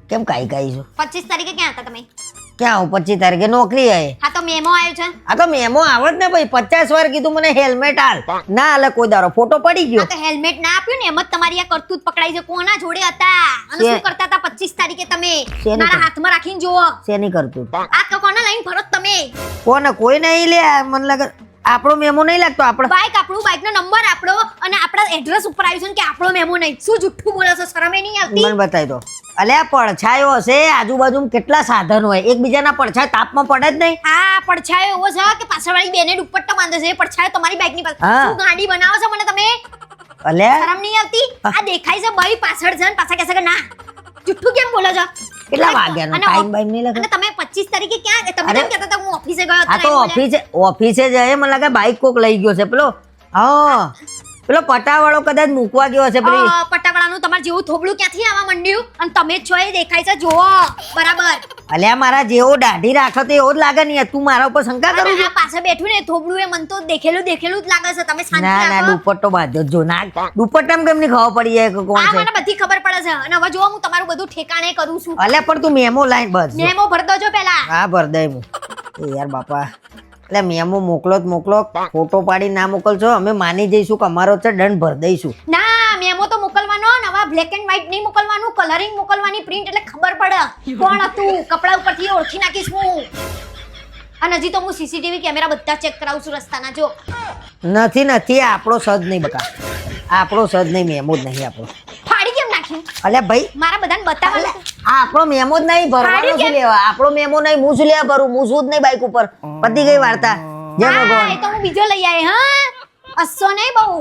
કેમ કાઈ કાઈ છો? 25 તારીખે ક્યાં હતા તમે? ક્યાં હું 25 તારીખે નોકરી આયે. હા તો મેમો આવ્યો છે. આ તો મેમો આવત ને ભાઈ 50 વાર કીધું મને હેલ્મેટ હાલ ના હાલે કોઈ દારો ફોટો પડી ગયો. હા તો હેલ્મેટ ના આપ્યું ને એમ જ તમારી આ કરતૂત પકડાઈ છે. કોના જોડે હતા અને શું કરતા હતા 25 તારીખે તમે? મારા હાથમાં રાખીને જોવો. શેની કરતું આ તો કોને લઈને ફરો તમે? કોને કોઈ નહીં લે મને લાગે આપણો મેમો નહીં લાગતો આપણો બાઈક આપણું બાઈક નો નંબર આપણો અને આપણા એડ્રેસ ઉપર આવ્યું છે કે આપણો મેમો નહીં. શું જુઠ્ઠું બોલો છો? શરમે નહીં આવતી? મને બતાવી દો. અલ્યા પડછાયો હશે આજુબાજુમાં કેટલા સાધન હોય એકબીજાના પડછાય તાપમાં પડે જ નહીં. હા પડછાયો એવો છે કે પાછળવાળી બેને દુપટ્ટો બાંધે છે. એ પડછાયો તમારી બાઈક ની પાસે. શું ગાડી બનાવો છો મને તમે? અલ્યા શરમ નહીં આવતી? આ દેખાય છે બાઈ પાછળ છે ને પાછા કહેશે કે ના જુઠ્ઠું કેમ બોલો છો? કેટલા વાગ્યાનો ટાઈમ બાઈમ નહીં લાગે? અને તમે 25 તારીખે ક્યાં? તમે કેમ કહેતા હતા હું ઓફિસે ગયો હતો? આ તો ઓફિસે જાય મને લાગે બાઈક કોક લઈ ગયો છે પેલો. હા પેલો પટાવાળો કદાચ મૂકવા ગયો હશે પેલી પટાવાળાનું તમાર જેવું થોબડું ક્યાંથી આવવા માંડ્યું? અને તમે જ છો એ દેખાય છે જોવો બરાબર. અલ્યા મારા જેવો દાઢી રાખો તો એવો જ લાગે નહીં. તું મારા ઉપર શંકા કરું આ પાસે બેઠું ને થોબડું એ મન તો દેખેલું જ લાગે છે. તમે શાંતિ ના ના રાખો. દુપટ્ટો બાંધ્યો જો ના દુપટ્ટામાં કેમ નહીં ખબર પડી જાય કે કોણ આ છે? મને બધી ખબર પડે છે અને હવે જો હું તમારું બધું ઠેકાણે કરું છું. અલ્યા પણ તું મેમો લાઈન બસ મેમો ભર દોજો પહેલા. હા ભર દઈ હું એ યાર બાપા એટલે મેમો મોકલો જ મોકલો ફોટો પાડી ના મોકલશો અમે માની જઈશું કે અમારો છે દંડ ભર દઈશું. ના મેમો તો મોકલવાનો નવા બ્લેક એન્ડ વ્હાઈટ નહીં મોકલવાનું. કલરિંગ મોકલવાની પ્રિન્ટ એટલે ખબર પડે કોણ હતું. કપડા ઉપરથી ઓળખી નાખીશ હું. અને હજી તો હું સીસીટીવી કેમેરા બધા ચેક કરાવું છું રસ્તાના. જો નથી નથી આ આપણો સજ નહીં બકા આપણો સજ નહીં મેમો જ નહીં આપણો. ફાડી કેમ નાખ્યું? અલ્યા ભાઈ મારા બધાને બતાવવાનું છે. આ આપણો મેમો જ નહીં ભરવાનો શું લેવા? આપણો મેમો નહીં હું શું લેવા ભરું? હું શું જ નહીં બાઈક ઉપર પતી ગઈ વાર્તા. જય હા, ભગવાન. એ તો હું બીજો લઈ આવી. હા અસ્સો નહીં બહુ.